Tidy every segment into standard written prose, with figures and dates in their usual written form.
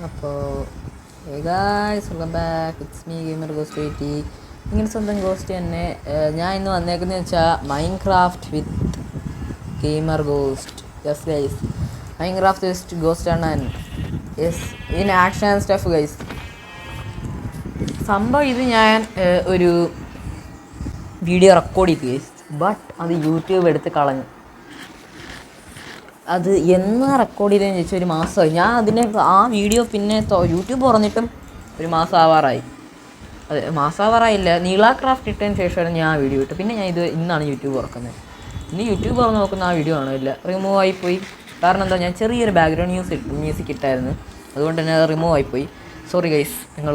അപ്പോൾ guys welcome back, it's me gamer ghost 80. ഇങ്ങനെ സ്വന്തം ഗോസ്റ്റ് തന്നെ. ഞാൻ ഇന്ന് വന്നേക്കുന്നത് വെച്ചാൽ Minecraft with gamer ghost. Yes guys, Minecraft with ghost ആണ്. Yes, in action and stuff guys. സംഭവം ഇത് ഞാൻ ഒരു വീഡിയോ റെക്കോർഡ് ചെയ്തു ഗൈസ്, ബട്ട് അത് യൂട്യൂബ് എടുത്ത് കളഞ്ഞു. അത് എന്നാ റെക്കോർഡ് ചെയ്തതെന്ന് ചോദിച്ചാൽ ഒരു മാസമായി. ഞാൻ ആ വീഡിയോ പിന്നെ യൂട്യൂബ് തുറന്നിട്ടും ഒരു മാസം ആവാറായി. അതെ, മാസാവാറായില്ല, നീള ക്രാഫ്റ്റ് ഇട്ടതിന് ശേഷമാണ് ഞാൻ ആ വീഡിയോ ഇട്ടു. പിന്നെ ഞാൻ ഇന്നാണ് യൂട്യൂബ് തുറക്കുന്നത്. ഇനി യൂട്യൂബ് തുറന്ന് നോക്കുന്ന ആ വീഡിയോ ആണോ, ഇല്ല, റിമൂവ് ആയിപ്പോയി. കാരണം എന്താ, ഞാൻ ചെറിയൊരു ബാക്ക്ഗ്രൗണ്ട് മ്യൂസിക് ഇട്ടായിരുന്നു, അതുകൊണ്ട് തന്നെ അത് റിമൂവ് ആയിപ്പോയി. സോറി ഗൈസ്, നിങ്ങൾ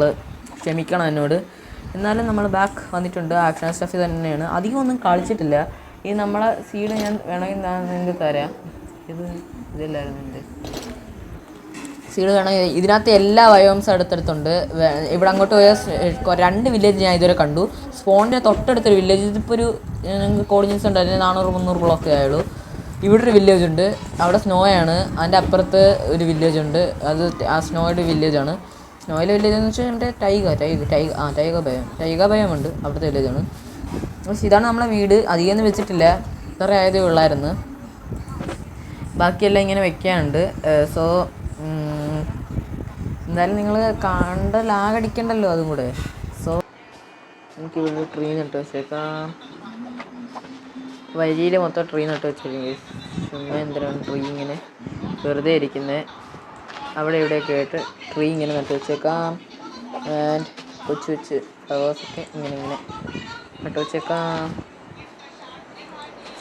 ക്ഷമിക്കണം എന്നോട്. എന്നാലും നമ്മൾ ബാക്ക് വന്നിട്ടുണ്ട്. ആക്ഷൻ സ്റ്റഫ് തന്നെയാണ്, അധികം ഒന്നും കളിച്ചിട്ടില്ല. ഈ നമ്മളെ സീഡ് ഞാൻ വേണമെങ്കിൽ നിങ്ങൾക്ക് തരാം. ഇതല്ലായിരുന്നു എൻ്റെ സീഡ് വേണമെങ്കിൽ. ഇതിനകത്ത് എല്ലാ വയോംസും അടുത്തടുത്തുണ്ട്. ഇവിടെ അങ്ങോട്ട് പോയ 2 വില്ലേജ് ഞാൻ ഇതുവരെ കണ്ടു. സ്പോണിൻ്റെ തൊട്ടടുത്തൊരു വില്ലേജ്, ഇതിപ്പോൾ ഒരു ഞങ്ങൾക്ക് കോർഡിനേറ്റ്സ് ഉണ്ട്, അതിന് 400-300 ബ്ലോക്കേ ആയുള്ളൂ. ഇവിടെ ഒരു വില്ലേജ് ഉണ്ട്, അവിടെ സ്നോയാണ്. അതിൻ്റെ അപ്പുറത്ത് ഒരു വില്ലേജ് ഉണ്ട്, അത് ആ സ്നോയുടെ വില്ലേജാണ്. സ്നോയിലെ വില്ലേജ് എന്ന് വെച്ചാൽ എൻ്റെ ടൈഗ ഭയം ഉണ്ട്, അവിടുത്തെ വില്ലേജാണ്. പക്ഷേ ഇതാണ് നമ്മളെ വീട്. അധികമൊന്നും വെച്ചിട്ടില്ല, ഇത്ര ആയതേ ഉള്ളായിരുന്നു. ബാക്കിയെല്ലാം ഇങ്ങനെ വെക്കാനുണ്ട്. സോ എന്തായാലും നിങ്ങൾ കണ്ട ലാഗടിക്കണ്ടല്ലോ അതും കൂടെ. സോ എനിക്കിവിടെ ട്രീ നട്ട് വെച്ചേക്കാം. വരിയിൽ മൊത്തം ട്രീ നട്ട് വെച്ചേക്കാം. ചുമ്മാ എന്തിനാണ് ട്രീ ഇങ്ങനെ വെറുതെ ഇരിക്കുന്നത്. അവിടെ ഇവിടെയൊക്കെ ആയിട്ട് ട്രീ ഇങ്ങനെ നട്ട് വെച്ചേക്കാം. ആൻഡ് കൊച്ചു ഫ്ലവേഴ്സൊക്കെ ഇങ്ങനെ നട്ട് വെച്ചേക്കാം.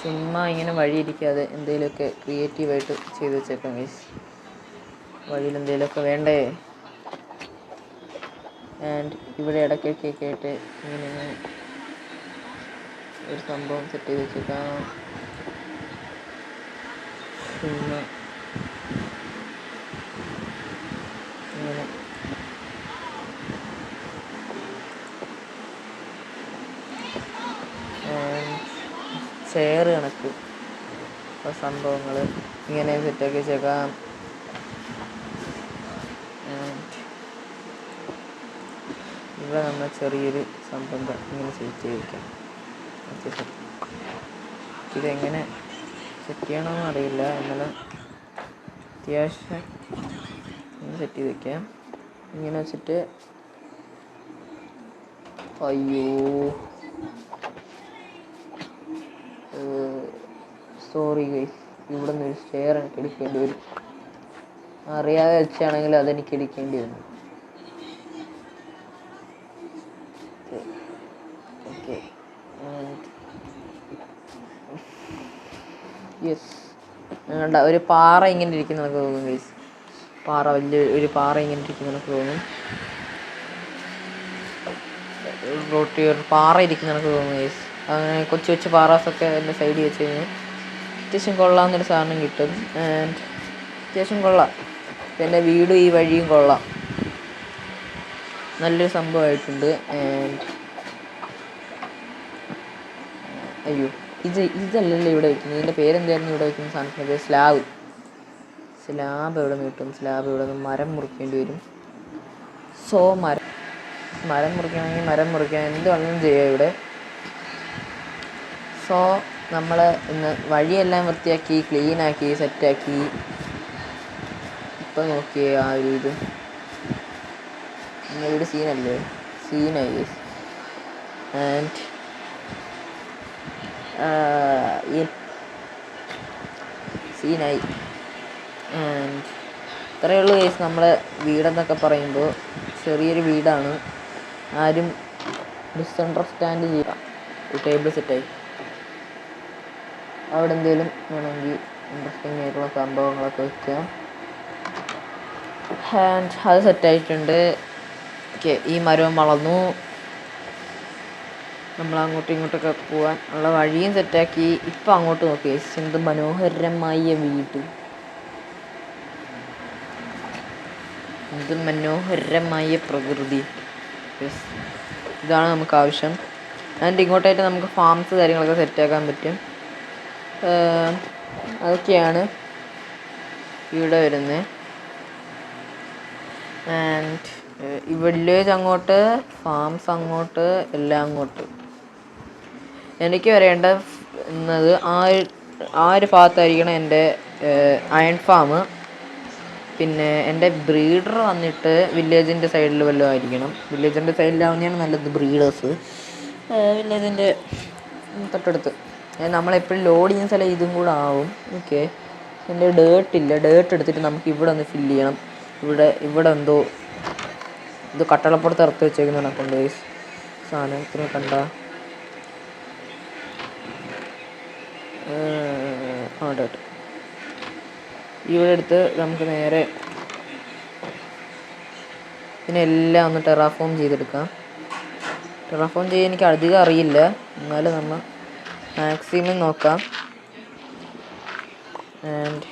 ചുമ്മാ ഇങ്ങനെ വഴിയിരിക്കാതെ എന്തെങ്കിലുമൊക്കെ ക്രിയേറ്റീവായിട്ട് ചെയ്ത് വെച്ചേക്കാം ഗൈസ്. വഴിയിൽ എന്തെങ്കിലുമൊക്കെ വേണ്ടേ. ആൻഡ് ഇവിടെ ഇടയ്ക്കൊക്കെ ആയിട്ട് ഇങ്ങനെ ഒരു സംഭവം സെറ്റ് ചെയ്ത് വെച്ചേക്കാം. ചുമ്മാ ഇങ്ങനെ ചെയർ കണക്ക് സംഭവങ്ങൾ ഇങ്ങനെ സെറ്റാക്കി വെച്ചേക്കാം. ഇവിടെ നമ്മൾ ചെറിയൊരു സംഭവം ഇങ്ങനെ സെറ്റ് ചെയ്ത് വയ്ക്കാം. ഇതെങ്ങനെ സെറ്റ് ചെയ്യണമെന്ന് അറിയില്ല, എന്നാലും അത്യാവശ്യം ഇങ്ങനെ സെറ്റ് ചെയ്ത് വയ്ക്കാം. ഇങ്ങനെ വെച്ചിട്ട് സോറി ഗൈസ്, ഇവിടെ നിന്ന് ഒരു സ്റ്റെയർ എനിക്ക് എടുക്കേണ്ടി വരും. അറിയാതെ വെച്ചാണെങ്കിൽ അതെനിക്ക് എടുക്കേണ്ടി വരും. Okay, yes. വേണ്ട, ഒരു പാറ ഇങ്ങനെ ഇരിക്കുന്ന നമുക്ക് തോന്നും ഗൈസ്. വലിയ ഒരു പാറ ഇങ്ങനെ ഇരിക്കുന്ന നമുക്ക് തോന്നും. ഒരു പാറ ഇരിക്കുന്ന നമുക്ക് തോന്നും ഗൈസ്. അങ്ങനെ കൊച്ചു പാറാസൊക്കെ എൻ്റെ സൈഡിൽ വെച്ച് കഴിഞ്ഞാൽ അത്യാവശ്യം കൊള്ളാമെന്നൊരു സാധനം കിട്ടും. ആൻഡ് അത്യാവശ്യം കൊള്ളാം. എൻ്റെ വീടും ഈ വഴിയും കൊള്ളാം, നല്ലൊരു സംഭവമായിട്ടുണ്ട്. ആൻഡ് അയ്യോ, ഇതല്ലല്ലോ ഇവിടെ വയ്ക്കുന്നത്. ഇതിൻ്റെ പേരെന്തായിരുന്നു ഇവിടെ വയ്ക്കുന്ന സാധനത്തിൻ്റെ? സ്ലാബ് എവിടെ നിന്ന് കിട്ടും? സ്ലാബ് ഇവിടെ നിന്ന് മരം മുറിക്കേണ്ടി വരും. സോ മരം മുറിക്കണമെങ്കിൽ മരം മുറിക്കാൻ എന്ത് വേണമെങ്കിലും ചെയ്യാം ഇവിടെ. സോ നമ്മൾ ഇന്ന് വഴിയെല്ലാം വൃത്തിയാക്കി ക്ലീനാക്കി സെറ്റാക്കി. ഇപ്പം നോക്കിയേ ആ ഒരു ഇത് വീട് സീനായി. And Sinai. ആൻഡ് ഇത്രയേ ഉള്ളൂ ഗൈസ് നമ്മളെ വീടെന്നൊക്കെ പറയുമ്പോൾ. ചെറിയൊരു വീടാണ്, ആരും മിസ്അണ്ടർസ്റ്റാൻഡ് ചെയ്യുക. ഒരു ടേബിൾ സെറ്റായി, അവിടെ എന്തെങ്കിലും വേണമെങ്കിൽ ഇൻട്രസ്റ്റിംഗ് ആയിട്ടുള്ള സംഭവങ്ങളൊക്കെ വയ്ക്കാം. ആൻഡ് അത് സെറ്റായിട്ടുണ്ട്. ഓക്കെ, ഈ മരവും വളർന്നു. നമ്മൾ അങ്ങോട്ടും ഇങ്ങോട്ടൊക്കെ പോകാൻ ഉള്ള വഴിയും സെറ്റാക്കി. ഇപ്പം അങ്ങോട്ട് നോക്കി, എന്ത് മനോഹരമായ വീട്, എന്ത് മനോഹരമായ പ്രകൃതി. ഇതാണ് നമുക്ക് ആവശ്യം. ആൻഡ് ഇങ്ങോട്ടായിട്ട് നമുക്ക് ഫാംസ് കാര്യങ്ങളൊക്കെ സെറ്റാക്കാൻ പറ്റും. അതൊക്കെയാണ് ഇവിടെ വരുന്നത്. ആൻഡ് ഈ വില്ലേജ് അങ്ങോട്ട്, ഫാംസ് അങ്ങോട്ട്, എല്ലാം അങ്ങോട്ട്. എനിക്ക് വരേണ്ടത് ആ ഒരു ഭാഗത്തായിരിക്കണം എൻ്റെ അയൺ ഫാം. പിന്നെ എൻ്റെ ബ്രീഡർ വന്നിട്ട് വില്ലേജിൻ്റെ സൈഡിൽ വല്ലതും ആയിരിക്കണം. വില്ലേജിൻ്റെ സൈഡിലാവുന്നതാണ് നല്ലത് ബ്രീഡേഴ്സ്. വില്ലേജിൻ്റെ തൊട്ടടുത്ത് നമ്മളെപ്പോഴും ലോഡ് ചെയ്യുന്ന സ്ഥലം ഇതും കൂടെ ആവും. ഓക്കെ, എൻ്റെ ഡേർട്ട് എടുത്തിട്ട് നമുക്ക് ഇവിടെ ഒന്ന് ഫില്ല് ചെയ്യണം. ഇവിടെ എന്തോ ഇത് കട്ടളപ്പുറത്ത് ഇറക്കി വെച്ചേക്കുന്ന കണക്കുണ്ട് സാധനം. ഇത്ര കണ്ട ഡേർട്ട് ഇവിടെ എടുത്ത് നമുക്ക് നേരെ പിന്നെ എല്ലാം ഒന്ന് ടെറാഫോം ചെയ്തെടുക്കാം. ടെറാഫോം ചെയ്യാൻ എനിക്ക് അധികം അറിയില്ല, എന്നാലും നമ്മൾ മാക്സിമം നോക്കാം. ആൻഡ്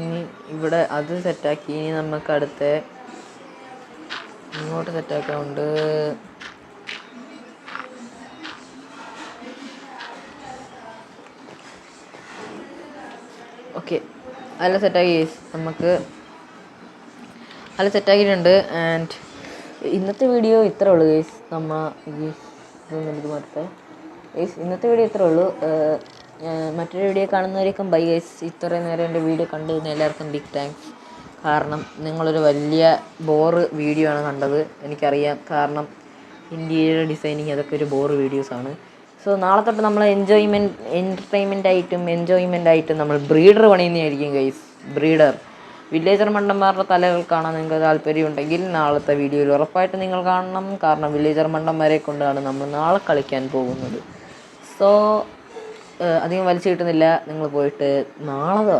ഇനി ഇവിടെ അത് സെറ്റാക്കി. ഇനി നമുക്ക് അടുത്ത ഇങ്ങോട്ട് സെറ്റാക്കാറുണ്ട്. ഓക്കെ, അതെല്ലാം സെറ്റാക്കി നമുക്ക് അതെല്ലാം സെറ്റാക്കിയിട്ടുണ്ട്. ആൻഡ് ഇന്നത്തെ വീഡിയോ ഇത്രേ ഉള്ളൂ ഗൈസ്. ഇന്നത്തെ വീഡിയോ ഇത്രേ ഉള്ളൂ. മറ്റൊരു വീഡിയോ കാണുന്നവരേക്കും ബൈ ഗൈസ്. ഇത്രയും നേരം എൻ്റെ വീഡിയോ കണ്ടിരുന്ന എല്ലാവർക്കും ബിഗ് താങ്ക്സ്. കാരണം നിങ്ങളൊരു വലിയ വീഡിയോ ആണ് കണ്ടത്, എനിക്കറിയാം. കാരണം ഇൻറ്റീരിയർ ഡിസൈനിങ് അതൊക്കെ ഒരു വീഡിയോസാണ്. സോ നാളെ തൊട്ട് നമ്മൾ എൻ്റർടൈൻമെൻ്റ് ആയിട്ടും നമ്മൾ ബ്രീഡർ പണിയുന്നതായിരിക്കും ഗൈസ്. ബ്രീഡർ വില്ലേജർ മണ്ടന്മാരുടെ തലകൾ കാണാൻ നിങ്ങൾക്ക് താല്പര്യമുണ്ടെങ്കിൽ നാളത്തെ വീഡിയോയിൽ ഉറപ്പായിട്ട് നിങ്ങൾ കാണണം. കാരണം വില്ലേജർ മണ്ടന്മാരെ കൊണ്ടാണ് നമ്മൾ നാളെ കളിക്കാൻ പോകുന്നത്. സോ അധികം വലിച്ചു കിട്ടുന്നില്ല, നിങ്ങൾ പോയിട്ട് നാളെ വാ.